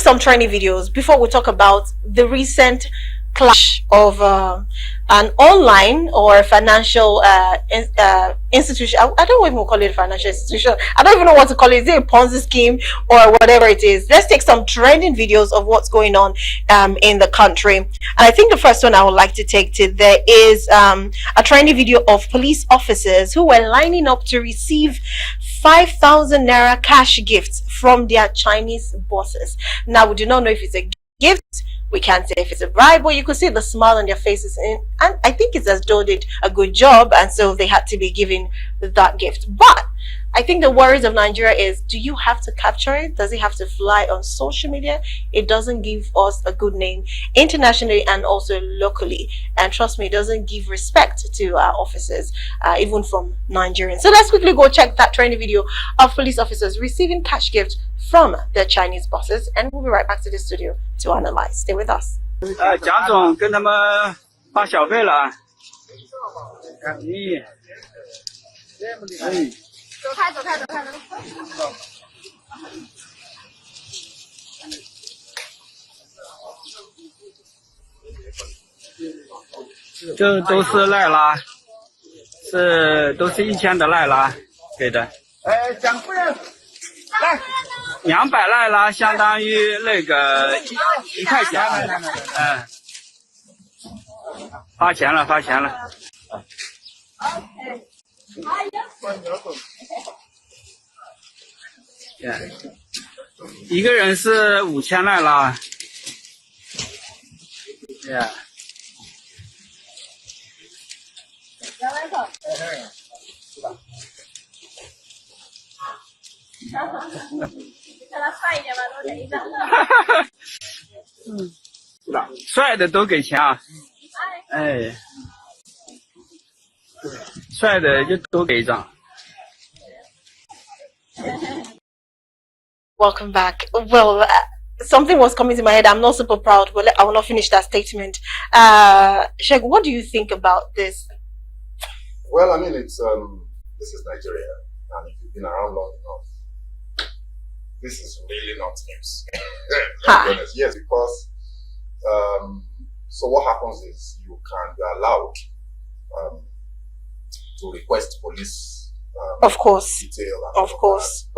some training videos before we talk about the recent clash of an online or financial institution. I don't even call it a financial institution. I don't even know what to call it. Is it a Ponzi scheme or whatever it is? Let's take some trending videos of what's going on in the country. And I think the first one I would like to take to there is a trending video of police officers who were lining up to receive 5,000 naira cash gifts from their Chinese bosses. Now, we do not know if it's a gift. We can't say if it's a bribe, but you could see the smile on their faces, and I think it's as though they did a good job, and so they had to be given that gift. But I think the worries of Nigeria is, do you have to capture it? Does it have to fly on social media? It doesn't give us a good name internationally and also locally. And trust me, it doesn't give respect to our officers, even from Nigerians. So let's quickly go check that training video of police officers receiving cash gifts from their Chinese bosses, and we'll be right back to the studio to analyze. Stay with us. 蒋总跟他们发小费了。走开。这都是赖拉，都是1000的赖拉给的。蒋夫人，来200赖拉相当于那个1块钱。发钱了。一个人是5000赖拉。看他帅一点吧，多给一张。帅的都给钱啊！哎，帅的就都给一张。Welcome back. Well, something was coming to my head. I'm not super proud, but I will not finish that statement. Sheg, what do you think about this? Well, I mean, it's this is Nigeria, and if you've been around long enough, this is really not news. Let's be honest. Yes, because so what happens is you can be allowed to request police of course detail. Of course.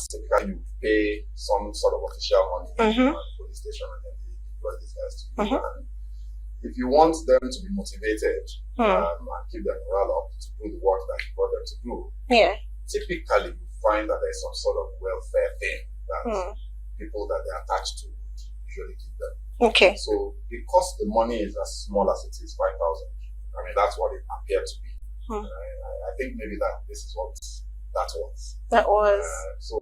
Typically, you pay some sort of official money to the police station, and then they deploy these guys to you. And if you want them to be motivated and keep their morale up to do the work that you brought them to do, typically you find that there's some sort of welfare thing that people that they're attached to usually give them. Okay. So because the money is as small as it is, 5,000, I mean, that's what it appeared to be. I think maybe this is what that was. That was. So,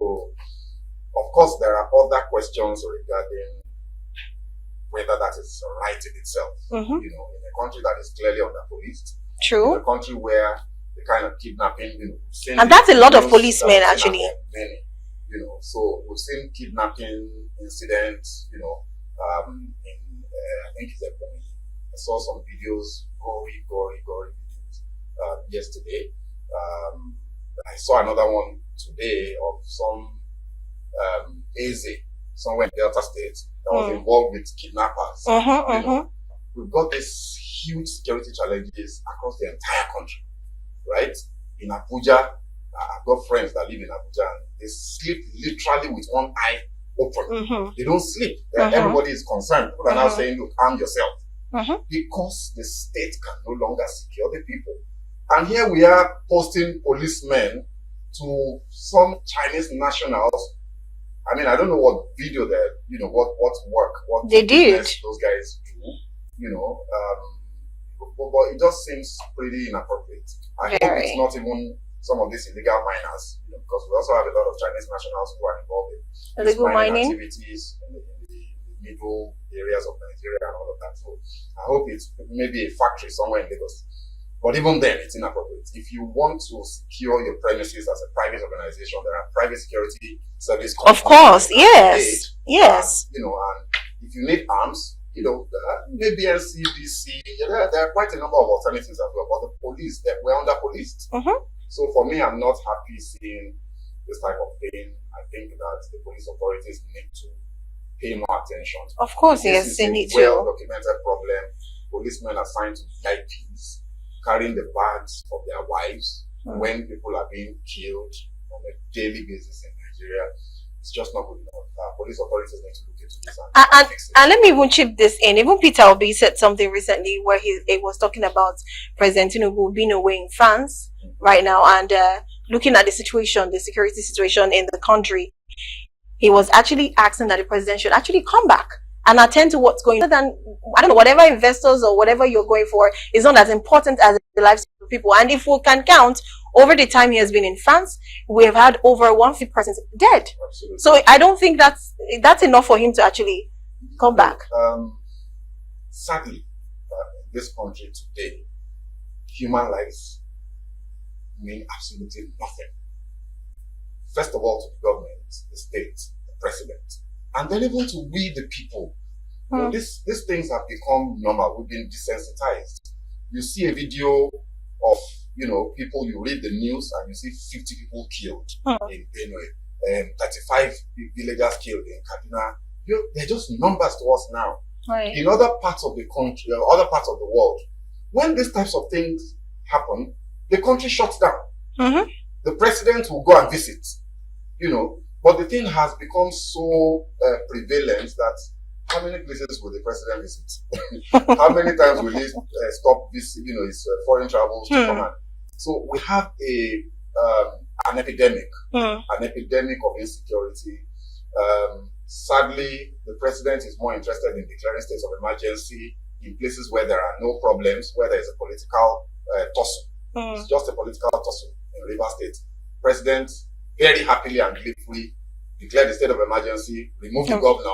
of course, there are other questions regarding whether that is right in itself. You know, in a country that is clearly under-policed. True. In a country where the kind of kidnapping, you know, and that's a lot of policemen actually. Many, you know, so we've seen kidnapping incidents, you know, I think it's I saw some videos, gory videos yesterday. I saw another one today of some AZ somewhere in Delta State that was involved with kidnappers. You know, we've got these huge security challenges across the entire country, right? In Abuja, I've got friends that live in Abuja, and they sleep literally with one eye open. They don't sleep. Everybody is concerned. People are now saying, look, arm yourself. Because the state can no longer secure the people. And here we are posting policemen to some Chinese nationals. I mean, I don't know what video they're, you know, what work, what they did. Those guys do, you know, but it just seems pretty inappropriate. I hope it's not even some of these illegal miners, you know, because we also have a lot of Chinese nationals who are involved in illegal mining activities in the middle areas of Nigeria and all of that. So I hope it's maybe a factory somewhere in Lagos. But even then, it's inappropriate. If you want to secure your premises as a private organization, there are private security service companies. Of course, yes. Yes. You know, and if you need arms, you know, maybe NCDC, there are quite a number of alternatives as well. But the police, we're under-policed. So for me, I'm not happy seeing this type of thing. I think that the police authorities need to pay more attention. Of course, This yes, is they a need to. well-documented problem. Policemen assigned to VIPs carrying the bags of their wives when people are being killed on a daily basis in Nigeria. It's just not good enough. Police authorities need to look into this and fix it. And let me even chip this in. Even Peter Obi said something recently where he was talking about President Tinubu being away in France right now and looking at the situation, the security situation in the country. He was actually asking that the president should actually come back and attend to what's going on. Than, I don't know, whatever investors or whatever you're going for is not as important as the lives of people. And if we can count, over the time he has been in France, we have had over 150 persons dead. Absolutely. So I don't think that's enough for him to actually come back. Sadly, in this country today, human lives mean absolutely nothing. First of all, to the government, the state, the president, and then even to we the people. You know, these things have become normal. We've been desensitized. You see a video of, you know, people, you read the news and you see 50 people killed in Benue, 35 villagers killed in Kaduna. They're just numbers to us now. Right. In other parts of the country, other parts of the world, when these types of things happen, the country shuts down. The president will go and visit, you know, but the thing has become so prevalent that how many places will the president visit? How many times will he stop this, you know, his foreign travels to come? So we have an epidemic of insecurity. Sadly, the president is more interested in declaring states of emergency in places where there are no problems, where there is a political tussle. It's just a political tussle in Rivers State. President very happily and gleefully declared the state of emergency, removed the governor,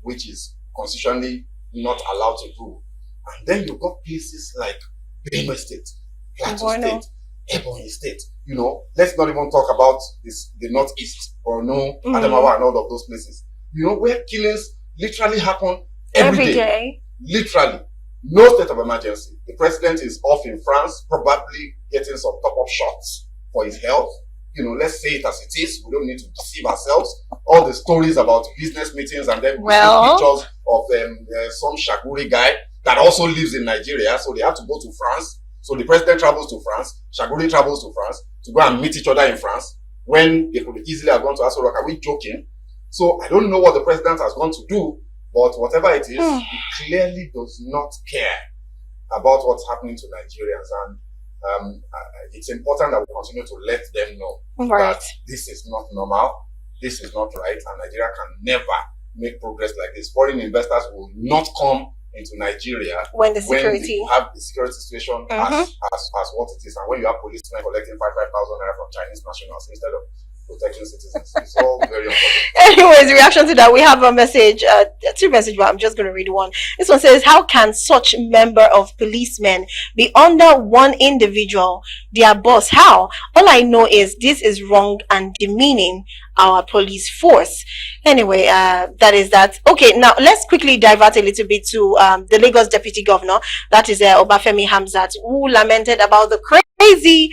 which is constitutionally not allowed to do. And then you've got places like Benue State, Plateau State, Ebonyi State. You know, let's not even talk about the Northeast, Borno, Adamawa, and all of those places. You know, where killings literally happen every day. Literally. No state of emergency. The president is off in France, probably getting some top-up shots for his health. You know, let's say it as it is. We don't need to deceive ourselves. All the stories about business meetings and then pictures of some Shaguri guy that also lives in Nigeria. So they have to go to France. So the president travels to France. Shaguri travels to France to go and meet each other in France when they could easily have gone to Aso Rock. Are we joking? So I don't know what the president has gone to do, but whatever it is, he clearly does not care about what's happening to Nigerians. And it's important that we continue to let them know that this is not normal, this is not right, and Nigeria can never make progress like this. Foreign investors will not come into Nigeria when you have the security situation as what it is, and when you have policemen collecting 5,000 naira from Chinese nationals instead of protecting citizens. It's all very important. Anyways, reaction to that, we have a message, two messages, but I'm just going to read one. This one says, how can such member of policemen be under one individual, their boss? How? All I know is this is wrong and demeaning our police force. Anyway, that is that. Okay, now let's quickly divert a little bit to the Lagos Deputy Governor, that is Obafemi Hamzat, who lamented about the crazy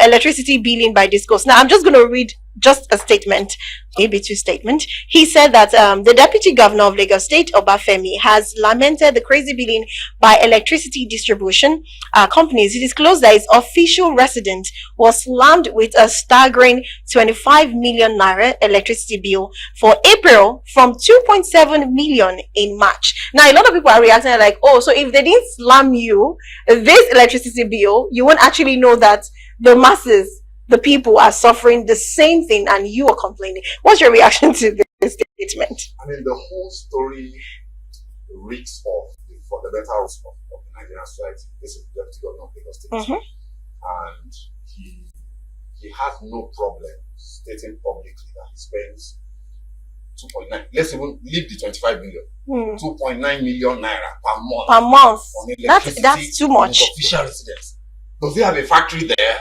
electricity billing by Discos. Now, I'm just going to read just a statement, maybe two statements. He said that the Deputy Governor of Lagos State, Obafemi, has lamented the crazy billing by electricity distribution companies. He disclosed that his official resident was slammed with a staggering 25 million naira electricity bill for April from 2.7 million in March. Now, a lot of people are reacting like, oh, so if they didn't slam you this electricity bill, you won't actually know that the masses, the people are suffering the same thing and you are complaining. What's your reaction to this statement? I mean, the whole story reeks of the fundamentals of the Nigerian society. This is the Deputy Governor of Lagos State. And he has no problem stating publicly that he spends 2.9, let's even leave the 25 million, 2.9 million naira per month. Per month. On electricity. That's too much. Official residence. Does he have a factory there?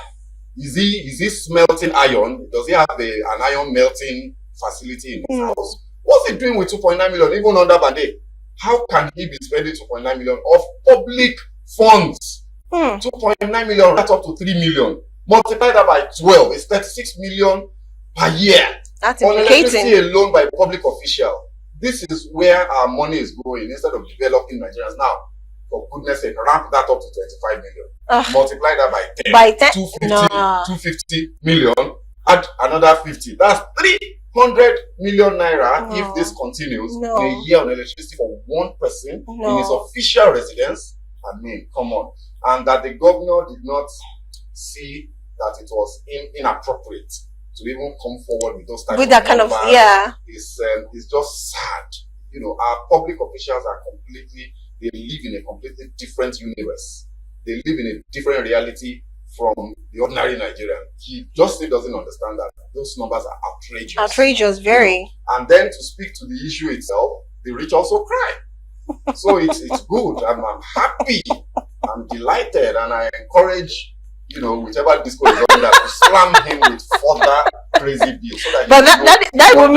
Is he smelting iron? Does he have an iron melting facility in his house? What's he doing with 2.9 million, even under Bande? How can he be spending 2.9 million of public funds? 2.9 million right up to 3 million. Multiply that by 12, it's 36 million per year. That's on indicating. electricity alone by a public official. this is where our money is going instead of developing Nigerians. Now, for goodness sake, ramp that up to 25 million. Multiply that by 10. By 10? 250, No. 250 million. Add another 50. That's 300 million naira if this continues in a year on electricity for one person in his official residence. I mean, come on. And that the governor did not see that it was inappropriate to even come forward with those types with that kind of is just sad. You know, our public officials are they live in a completely different universe. They live in a different reality from the ordinary Nigerian. He just doesn't understand that those numbers are outrageous. Outrageous, very. You know? And then to speak to the issue itself, the rich also cry. So it's good. I'm happy. I'm delighted, and I encourage, you know, whichever disco is on that, to slam him with further crazy bills. So that will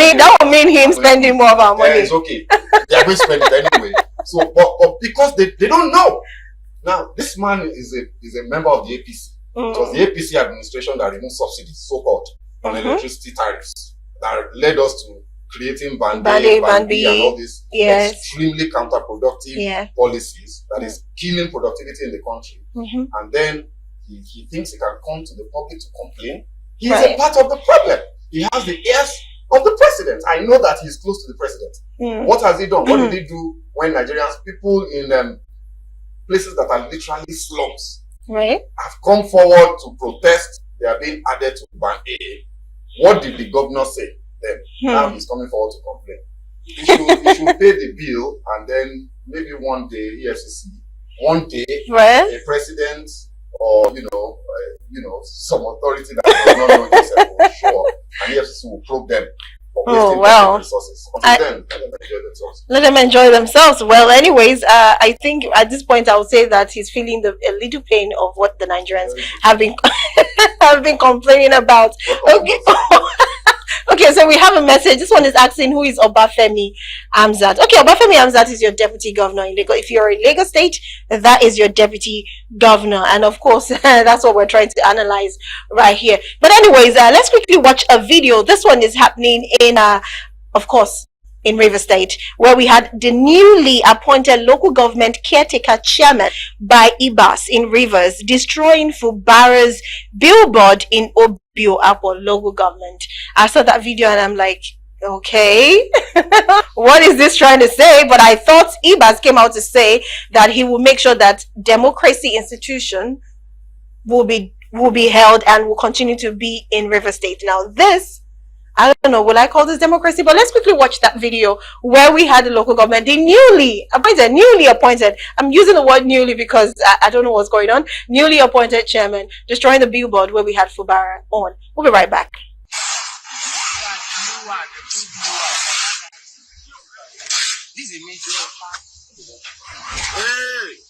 mean him spending more of our money. Yeah, it's okay. They are going to spend it anyway. So, but because they don't know. Now, this man is a member of the APC. It was the APC administration that removed subsidies, so-called, on electricity tariffs that led us to creating Band A, Band B, and all these extremely counterproductive policies that is killing productivity in the country. And then he thinks he can come to the public to complain. He is a part of the problem. He has the ears of the president. I know that he's close to the president. What has he done? What did he do when people in places that are literally slums have come forward to protest? They are being added to Band A. What did the governor say then? Now he's coming forward to complain. He should pay the bill, and then maybe one day EFCC, a president or some authority that does not know this for sure, and EFCC will probe them for wasting resources. Until then, let them enjoy themselves. Let them enjoy themselves. Well, anyways, I think at this point I would say that he's feeling a little pain of what the Nigerians have been complaining about. Okay. Okay, so we have a message. This one is asking, who is Obafemi Hamzat? Okay, Obafemi Hamzat is your deputy governor in Lagos. If you're in Lagos State, that is your deputy governor. And of course, that's what we're trying to analyze right here. But anyways, let's quickly watch a video. This one is happening in, of course, in Rivers State, where we had the newly appointed local government caretaker chairman by IBAS in Rivers destroying Fubara's billboard in Obio Apo local government. I saw that video and I'm like, okay, what is this trying to say? But I thought IBAS came out to say that he will make sure that democracy institution will be held and will continue to be in Rivers State. Now this, I don't know, will I call this democracy? But let's quickly watch that video where we had the local government, the newly appointed, I'm using the word newly because I don't know what's going on, newly appointed chairman destroying the billboard where we had Fubara on. We'll be right back. This is a major. Hey,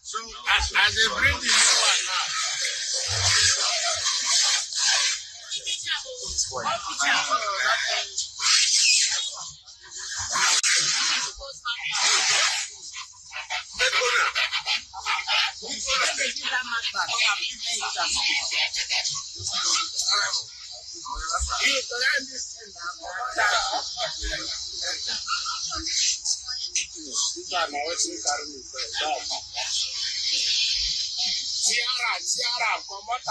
so as they bring the new one now. Ciara, come on,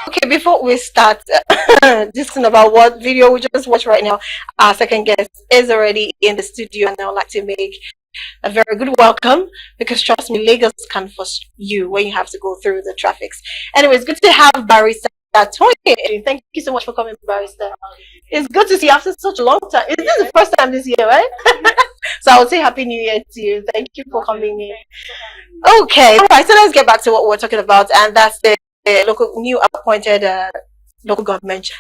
Okay, before we start this thing about what video we just watched right now, our second guest is already in the studio and I would like to make a very good welcome, because trust me, Lagos can frustrate you when you have to go through the traffics. Anyways, good to have Barrister Tony. Thank you so much for coming, Barrister. It's good to see you after such a long time. Is this the first time this year, right? So I would say Happy New Year to you. Thank you for coming in. Okay, all right. So let's get back to what we're talking about, and that's the local new appointed local government.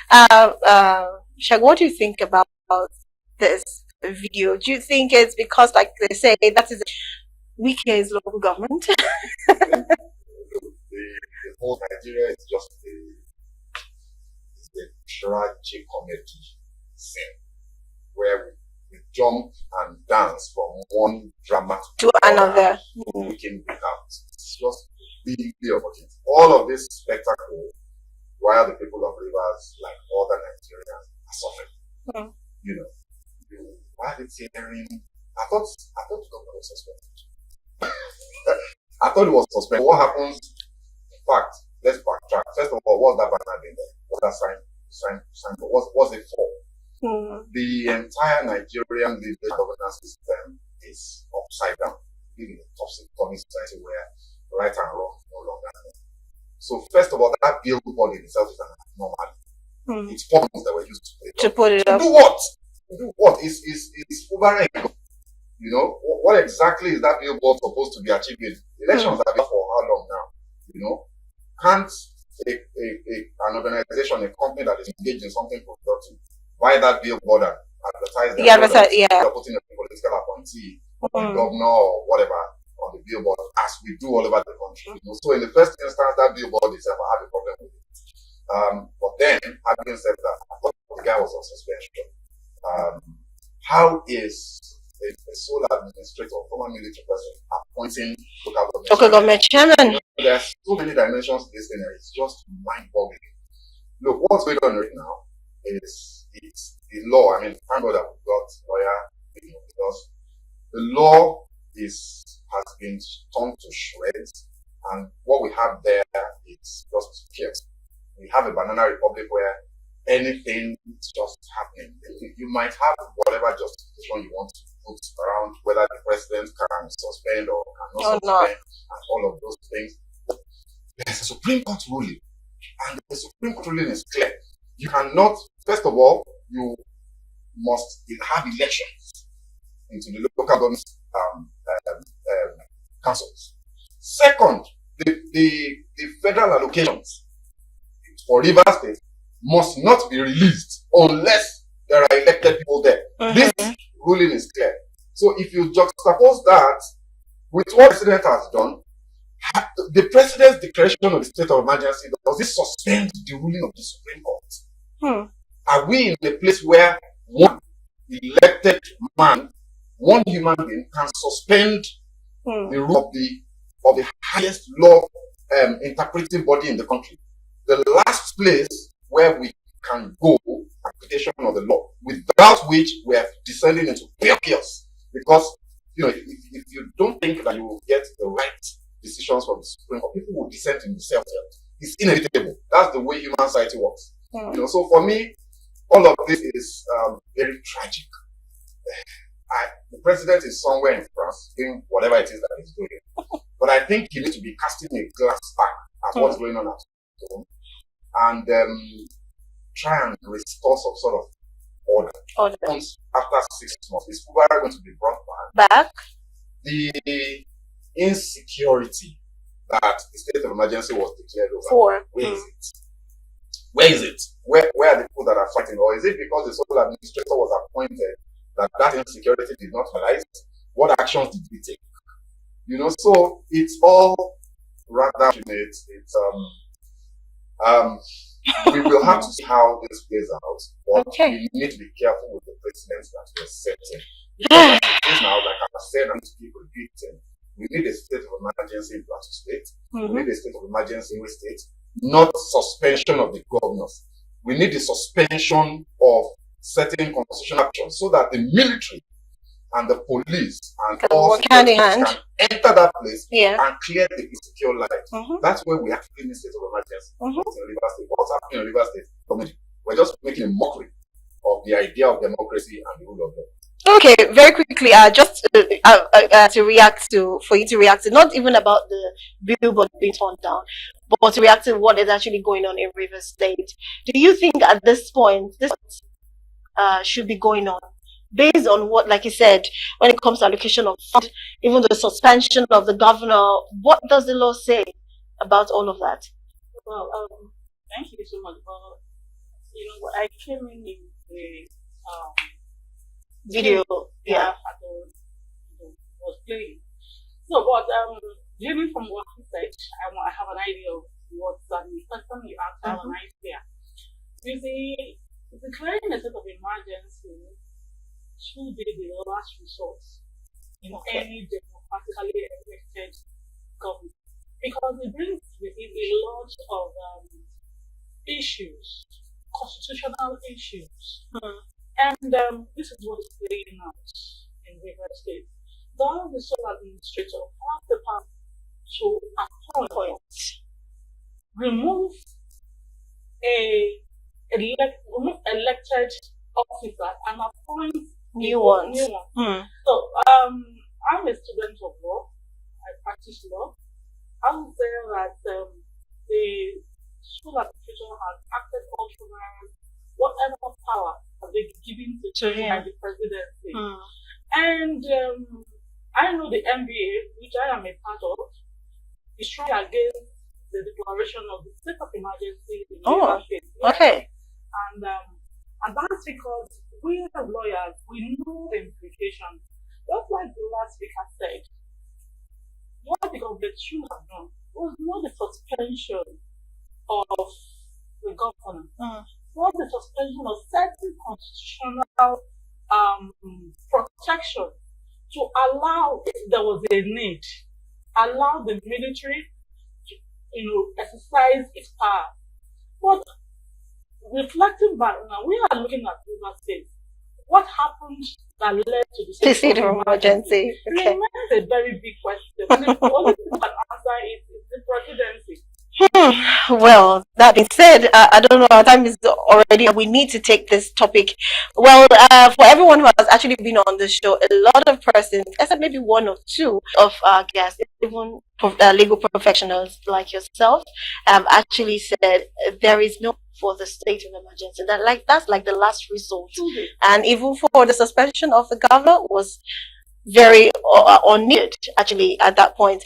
Shag, what do you think about this video? Do you think it's because, like they say, that is Wike's local government? The whole Nigeria is just a tragic comedy scene where we jump and dance from one drama To another. week in, week out. It's just really opportunity. All of this spectacle, while the people of Rivers, like other Nigerians, are suffering. You know, while it's hearing, I thought the government was suspended. I thought it was suspended. What happens? In fact, let's backtrack. First of all, what's that banner been there? What's that sign? What's it for? The entire Nigerian legal governance system is upside down, living in a topsy-turvy society where right and wrong no longer know. So first of all, that billboard in itself is an anomaly. It's forms that were used To put it up. do what? To do what? Is overall, you know, what exactly is that billboard supposed to be achieving? Elections have been for how long now? You know, can't an organization, a company that is engaged in something productive, buy that billboard and advertise their products? They're putting a political appointee, a governor or whatever on the billboard, as we do all over the country. You know? So in the first instance, that billboard itself, I had a problem with it. But then, having said that, I thought the guy was on suspension. How is a sole administrator, former military person, appointing local government chairman? There are so many dimensions to this thing. It's just mind-boggling. Look, what's going on right now is it's the law. I mean, thank God that we've got lawyer, you know, because the law has been torn to shreds, and what we have there is just chaos. We have a banana republic where anything is just happening. You might have whatever justification you want to put around whether the president can suspend or cannot suspend and all of those things. There's a Supreme Court ruling, and the Supreme Court ruling is clear. You cannot, first of all, you must have elections into the local government councils. Second, the federal allocations for Rivers State must not be released unless there are elected people there. This ruling is clear. So if you juxtapose that with what the president has done, the president's declaration of the state of emergency, does it suspend the ruling of the Supreme Court? Are we in a place where one elected man, one human being, can suspend the rule of the highest law interpreting body in the country? The last place where we can go, application of the law, without which we are descending into pure chaos. Because, you know, if you don't think that you will get the right decisions from the Supreme Court, people will dissent in themselves. It's inevitable. That's the way human society works. You know, so for me, all of this is very tragic. The president is somewhere in France doing whatever it is that he's doing. But I think he needs to be casting a glass back at what's going on at home and try and restore some sort of order. Once after 6 months, is Fubara going to be brought back? The insecurity that the state of emergency was declared over. Where is it? Where is it? Where are the people that are fighting? Or is it because the sole administrator was appointed that insecurity did not arise? What actions did we take? You know, so it's all rather it's we will have to see how this plays out, but we need to be careful with the precedents that we're setting. Because now, like I said, I'm to keep repeating, we need a state of emergency in Plateau State. We need a state of emergency in West State, not suspension of the governors. We need the suspension of certain constitutional actions so that the military and the police and all hand in hand can enter that place and clear the insecure light. That's where we actually need state of emergency. In Rivers State. What's happening in Rivers State? We're just making a mockery of the idea of democracy and the rule of law. Okay, very quickly, just to react to, for you to react to, not even about the billboard being torn down, but to react to what is actually going on in Rivers State. Do you think at this point, this should be going on? Based on what, like you said, when it comes to allocation of funds, even the suspension of the governor, what does the law say about all of that? Well, thank you so much. I came in the Video, yeah. Was playing. So, but judging from what he said, I have an idea of what the question you asked. I have an idea. You see, declaring a state of emergency should be the last resort in any democratically elected government because it brings with it a lot of issues, constitutional issues. And this is what is playing out in Rivers State. The sole administrator has the power to appoint, remove elected officer and appoint New ones. So I'm a student of law. I practice law. I would say that the school administration has acted ultramarine, whatever power have they given to him by the presidency. And I know the NBA, which I am a part of, is trying against the declaration of the state of emergency in Rivers State. Okay. And that's because we as lawyers, we know the implications. Just like the last speaker said, what the government should have done was not the suspension of the governor, not the suspension of certain constitutional protection to allow, if there was a need, allow the military to, exercise its power. But reflecting back now, we are looking at Rivers State. What happened that led to the state of emergency? Okay. Remains a very big question. And the only thing that can answer it is the presidency. Well, that being said, I don't know, our time is already, we need to take this topic. Well, for everyone who has actually been on the show, a lot of persons, except maybe one or two of our guests, even legal professionals like yourself, have actually said there is no for the state of emergency. That's like the last resort. And even for the suspension of the governor was very unneeded, actually, at that point.